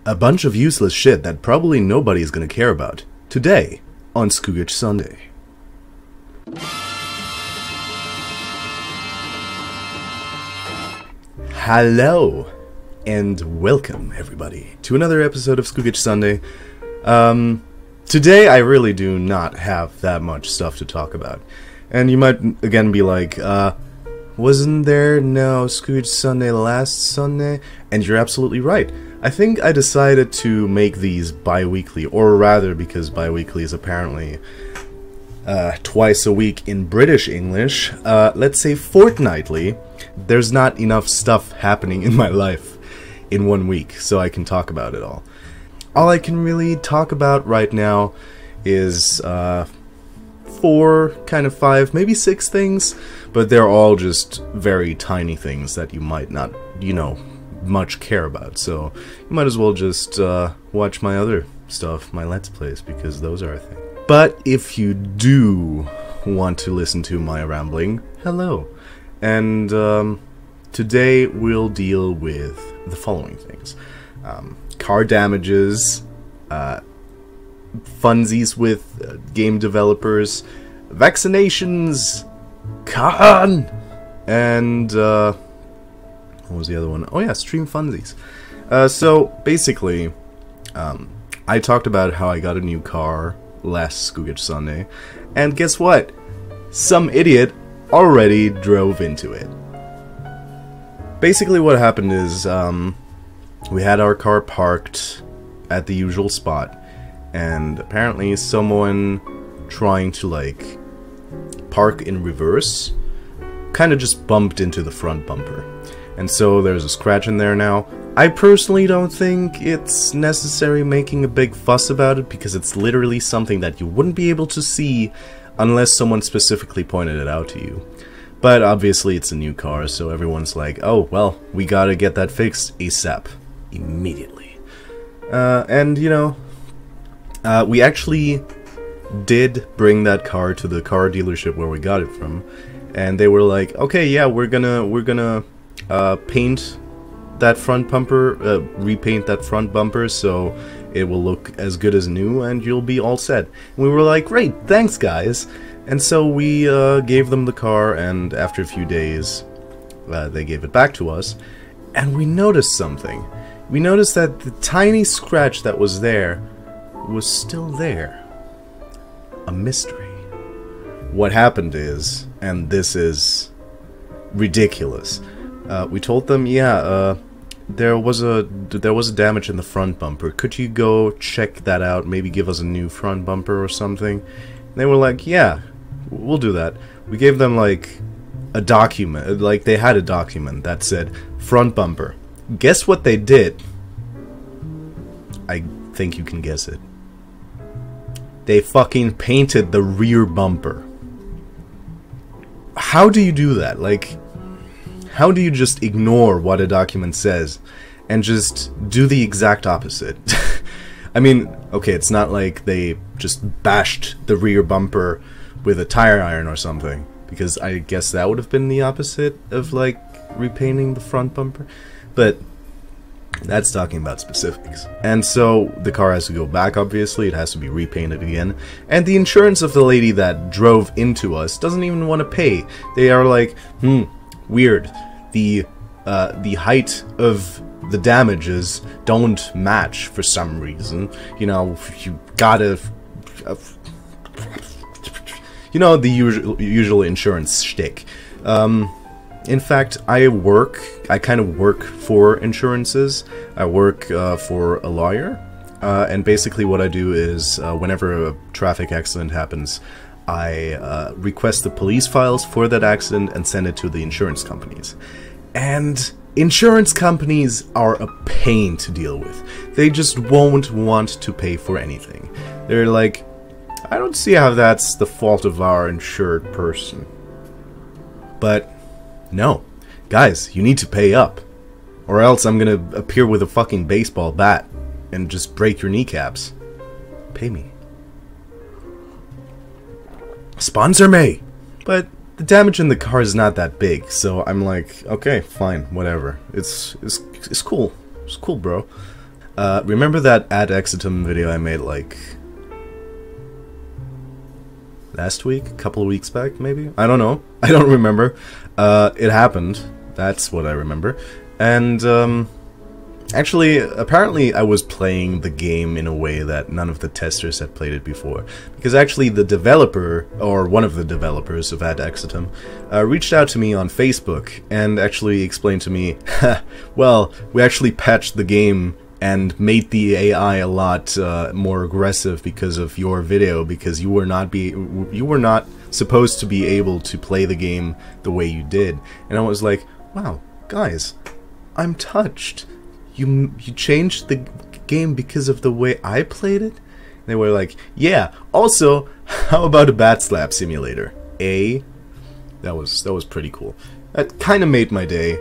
A bunch of useless shit that probably nobody's gonna care about. Today, on Skoogage Sundae. Hello, and welcome, everybody, to another episode of Skoogage Sundae. Today I really do not have that much stuff to talk about. And you might, again, be like, wasn't there no Skoogage Sundae last Sunday? And you're absolutely right. I think I decided to make these bi-weekly, or rather, because bi-weekly is apparently twice a week in British English, let's say fortnightly. There's not enough stuff happening in my life in 1 week, so I can talk about it all. All I can really talk about right now is 4, kind of 5, maybe 6 things, but they're all just very tiny things that you might not, much care about, so you might as well just watch my other stuff, my Let's Plays, because those are a thing. But if you do want to listen to my rambling, hello. And today we'll deal with the following things. Car damages, funsies with game developers, vaccinations, Khan, and what was the other one? Oh yeah, stream funsies. So basically, I talked about how I got a new car last Skoogage Sunday, and guess what? Some idiot already drove into it. Basically what happened is, we had our car parked at the usual spot, and apparently someone trying to, park in reverse kind of just bumped into the front bumper. And so there's a scratch in there now. I personally don't think it's necessary making a big fuss about it, because it's literally something that you wouldn't be able to see unless someone specifically pointed it out to you. But obviously it's a new car, so everyone's like, oh, well, we gotta get that fixed ASAP. Immediately. We actually did bring that car to the car dealership where we got it from, and they were like, okay, yeah, we're gonna paint that front bumper, repaint that front bumper so it will look as good as new and you'll be all set. And we were like, great, thanks guys. And so we gave them the car, and after a few days they gave it back to us, and we noticed something. We noticed that the tiny scratch that was there was still there. A mystery. What happened is, and this is ridiculous, we told them, yeah, there was a damage in the front bumper. Could you go check that out? Maybe give us a new front bumper or something? And they were like, yeah, we'll do that. We gave them a document, they had a document that said front bumper. Guess what they did? I think you can guess it. They fucking painted the rear bumper. How do you do that? How do you just ignore what a document says and just do the exact opposite? I mean, okay, it's not like they just bashed the rear bumper with a tire iron or something, because I guess that would have been the opposite of, repainting the front bumper. But that's talking about specifics. And so the car has to go back, obviously. It has to be repainted again. And the insurance of the lady that drove into us doesn't even want to pay. They are like, weird. The height of the damages don't match for some reason. You gotta... the usual insurance shtick. In fact, I kind of work for insurances. I work for a lawyer, and basically what I do is, whenever a traffic accident happens, I request the police files for that accident and send it to the insurance companies. And insurance companies are a pain to deal with. They just won't want to pay for anything. They're like, I don't see how that's the fault of our insured person. But no, guys, you need to pay up, or else I'm gonna appear with a fucking baseball bat and just break your kneecaps. Pay me. Sponsor me! But the damage in the car is not that big, so I'm like, okay, fine, whatever. It's cool. It's cool, bro. Remember that ad exitum video I made, like, last week? A couple of weeks back, maybe? I don't know. I don't remember. It happened. That's what I remember. And, actually, apparently I was playing the game in a way that none of the testers had played it before. Because actually the developer, or one of the developers of Ad Exitum, reached out to me on Facebook and actually explained to me, well, we actually patched the game and made the AI a lot more aggressive because of your video, because you were not supposed to be able to play the game the way you did. And I was like, wow, guys, I'm touched. You changed the game because of the way I played it? And they were like, yeah, also, how about a bat slap simulator? That was pretty cool. That kind of made my day.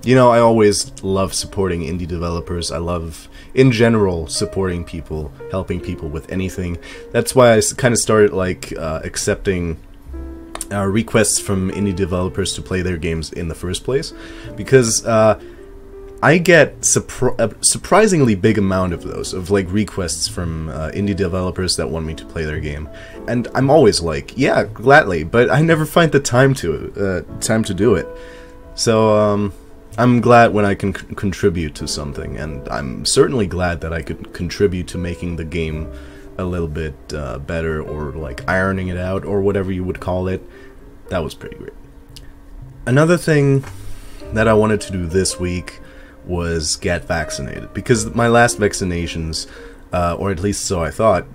You know, I always love supporting indie developers. I love, in general, supporting people, helping people with anything. That's why I kind of started, like, accepting requests from indie developers to play their games in the first place. Because, I get a surprisingly big amount of those, of like requests from indie developers that want me to play their game, and I'm always like, yeah, gladly, but I never find the time to do it. So I'm glad when I can contribute to something, and I'm certainly glad that I could contribute to making the game a little bit better, or like ironing it out, or whatever you would call it. That was pretty great. Another thing that I wanted to do this week was get vaccinated, because my last vaccinations, or at least so I thought,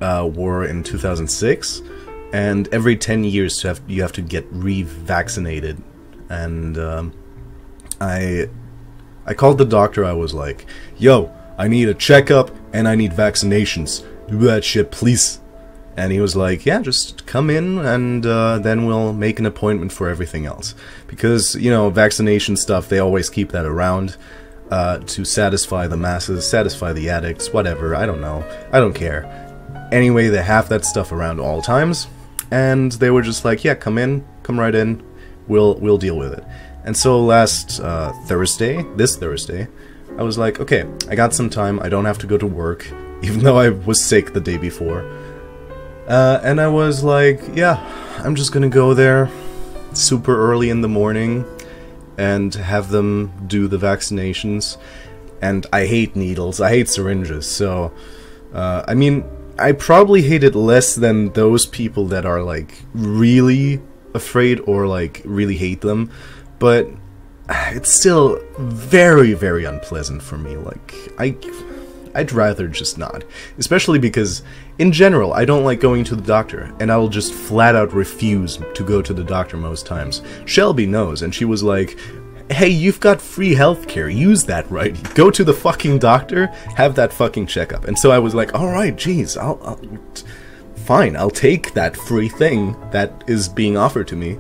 were in 2006, and every 10 years you have to get re-vaccinated. And I called the doctor. I was like, yo, I need a checkup and I need vaccinations. Do that shit, please. And he was like, yeah, just come in and then we'll make an appointment for everything else. Because, you know, vaccination stuff, they always keep that around to satisfy the masses, satisfy the addicts, whatever, I don't know. I don't care. Anyway, they have that stuff around all times. And they were just like, yeah, come in, come right in, we'll deal with it. And so last this Thursday, I was like, okay, I got some time, I don't have to go to work, even though I was sick the day before. And I was like, yeah, I'm just gonna go there super early in the morning and have them do the vaccinations. And I hate needles, I hate syringes, so, I mean, I probably hate it less than those people that are, like, really afraid or, like, really hate them, but it's still very, very unpleasant for me. Like, I'd rather just not. Especially because, in general, I don't like going to the doctor, and I'll just flat out refuse to go to the doctor most times. Shelby knows, and she was like, hey, you've got free healthcare, use that, right? Go to the fucking doctor, have that fucking checkup. And so I was like, alright, geez, fine, I'll take that free thing that is being offered to me.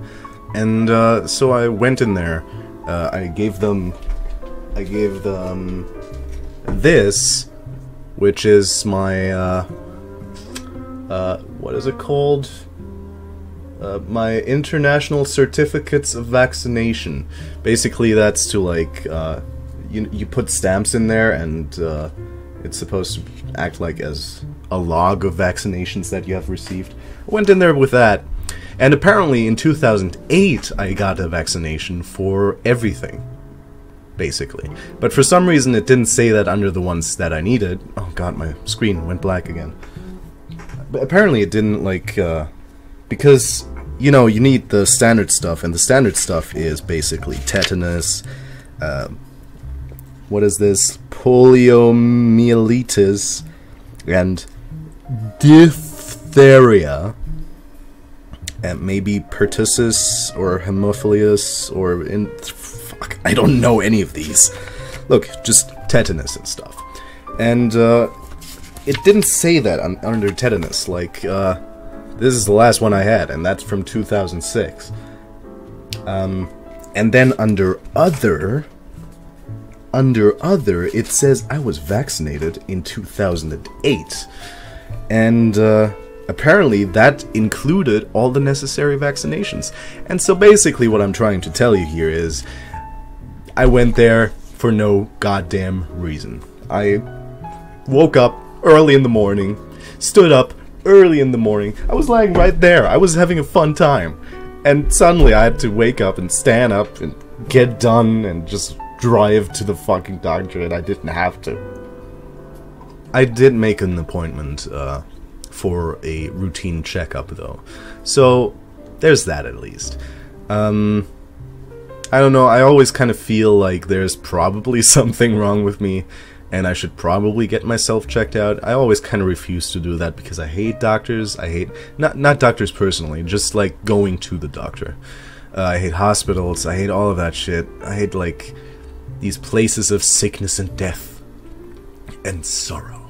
And so I went in there, I gave them this, which is my, what is it called? My international certificates of vaccination. Basically, that's to, like, you put stamps in there, and it's supposed to act like as a log of vaccinations that you have received. I went in there with that, and apparently in 2008 I got a vaccination for everything, basically. But for some reason it didn't say that under the ones that I needed. Oh god, my screen went black again. But apparently it didn't, like, because, you know, you need the standard stuff, and the standard stuff is basically tetanus, what is this? Poliomyelitis, and diphtheria, and maybe pertussis, or hemophilus, or fuck, I don't know any of these. Look, just tetanus and stuff. And, it didn't say that under tetanus, like, this is the last one I had, and that's from 2006. And then under other, it says I was vaccinated in 2008. And, apparently that included all the necessary vaccinations. And so basically what I'm trying to tell you here is, I went there, for no goddamn reason. I woke up early in the morning, stood up early in the morning. I was lying right there. I was having a fun time. And suddenly I had to wake up and stand up and get done and just drive to the fucking doctor, and I didn't have to. I did make an appointment for a routine checkup though. So there's that at least. I don't know, I always kind of feel like there's probably something wrong with me and I should probably get myself checked out. I always kind of refuse to do that because I hate doctors. I hate, not doctors personally, just like going to the doctor. I hate hospitals, I hate all of that shit. I hate like these places of sickness and death and sorrow.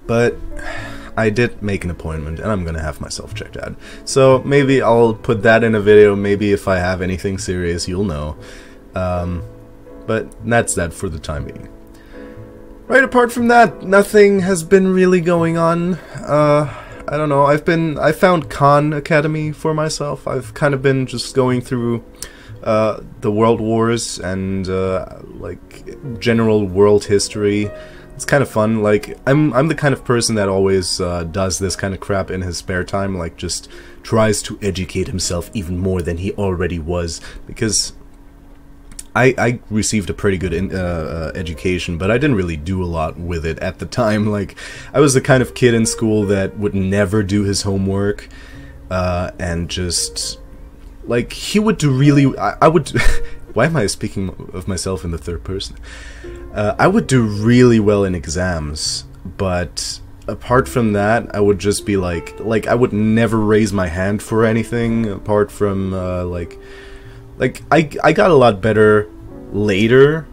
But I did make an appointment and I'm gonna have myself checked out. So maybe I'll put that in a video, maybe if I have anything serious you'll know. But that's that for the time being. Right, apart from that, nothing has been really going on. I don't know, I found Khan Academy for myself. I've kind of been just going through the world wars and like general world history. It's kind of fun. Like I'm the kind of person that always does this kind of crap in his spare time, like just tries to educate himself even more than he already was, because I received a pretty good education, but I didn't really do a lot with it at the time. Like, I was the kind of kid in school that would never do his homework, and just, like, he would do really, I would, why am I speaking of myself in the third person? I would do really well in exams, but apart from that, I would just be like, I would never raise my hand for anything, apart from, like, I got a lot better later,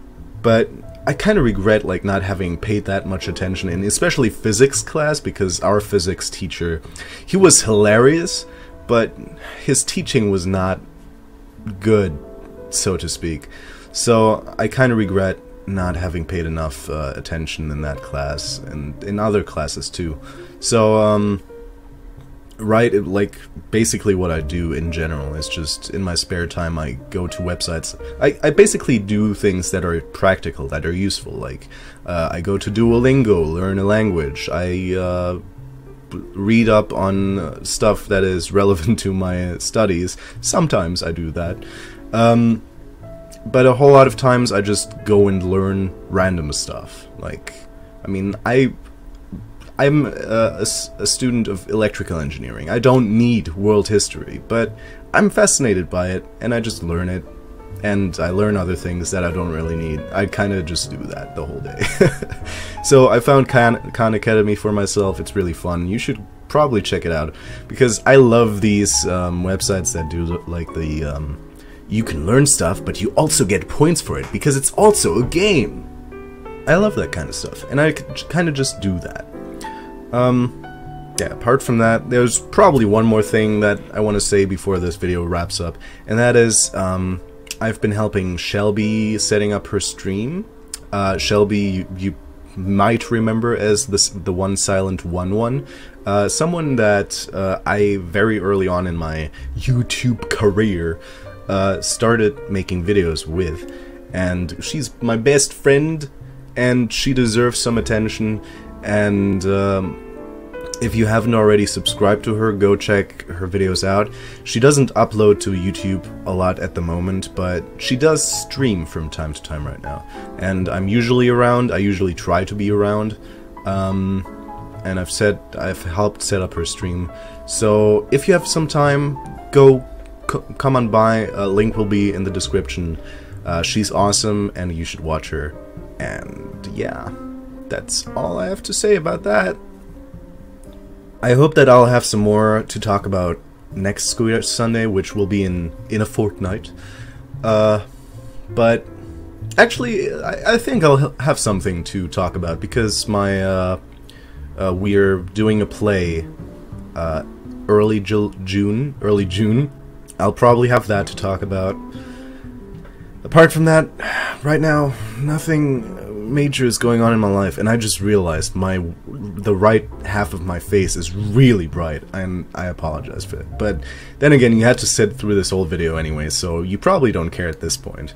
but I kind of regret, like, not having paid that much attention in especially physics class, because our physics teacher, he was hilarious, but his teaching was not good, so to speak. So I kind of regret not having paid enough attention in that class, and in other classes too. So, right, like, basically what I do in general is just, in my spare time, I go to websites. I basically do things that are practical, that are useful, like, I go to Duolingo, learn a language, I read up on stuff that is relevant to my studies. Sometimes I do that. But a whole lot of times I just go and learn random stuff. Like, I mean, I'm a student of electrical engineering. I don't need world history, but I'm fascinated by it, and I just learn it, and I learn other things that I don't really need. I kind of just do that the whole day. So I found Khan Academy for myself. It's really fun. You should probably check it out, because I love these websites that do, like, the, you can learn stuff, but you also get points for it, because it's also a game. I love that kind of stuff, and I kind of just do that. Yeah, apart from that, there's probably one more thing that I want to say before this video wraps up, and that is, I've been helping Shelby setting up her stream. Shelby, you might remember as the One Silent One, someone that I very early on in my YouTube career started making videos with, and she's my best friend, and she deserves some attention. And if you haven't already subscribed to her, go check her videos out. She doesn't upload to YouTube a lot at the moment, but she does stream from time to time right now. And I'm usually around. I usually try to be around. And I've helped set up her stream. So if you have some time, come on by. A link will be in the description. She's awesome, and you should watch her. And yeah, that's all I have to say about that. I hope that I'll have some more to talk about next Skoogage Sundae, which will be in a fortnight. But actually, I think I'll have something to talk about, because my we're doing a play early June. I'll probably have that to talk about. Apart from that, right now, nothing major is going on in my life, and I just realized the right half of my face is really bright, and I apologize for it. But then again, you had to sit through this whole video anyway, so you probably don't care at this point.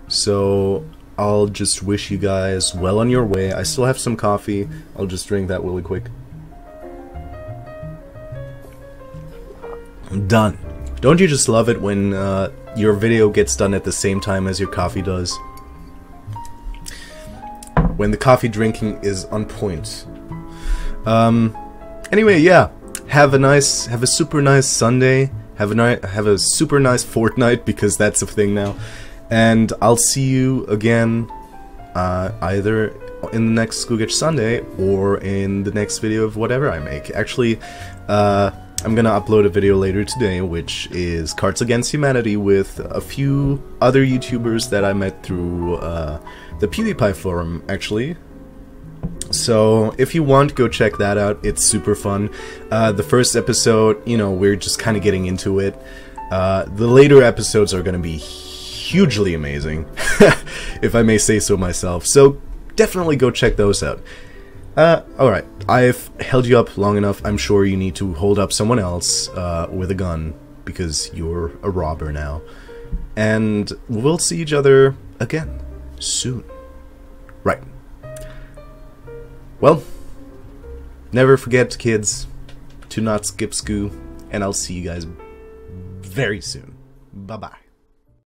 So I'll just wish you guys well on your way. I still have some coffee. I'll just drink that really quick. I'm done. Don't you just love it when your video gets done at the same time as your coffee does? When the coffee drinking is on point. Anyway, yeah. Have a super nice Sunday. Have a super nice fortnight, because that's a thing now. And I'll see you again either in the next Skoogage Sundae or in the next video of whatever I make. Actually, I'm gonna upload a video later today, which is Cards Against Humanity with a few other YouTubers that I met through the PewDiePie forum, actually. So, if you want, go check that out. It's super fun. The first episode, you know, we're just kind of getting into it. The later episodes are gonna be hugely amazing, if I may say so myself. So, definitely go check those out. Alright, I've held you up long enough. I'm sure you need to hold up someone else with a gun, because you're a robber now. And we'll see each other again soon. Right. Well, never forget, kids, to not skip school, and I'll see you guys very soon. Bye-bye.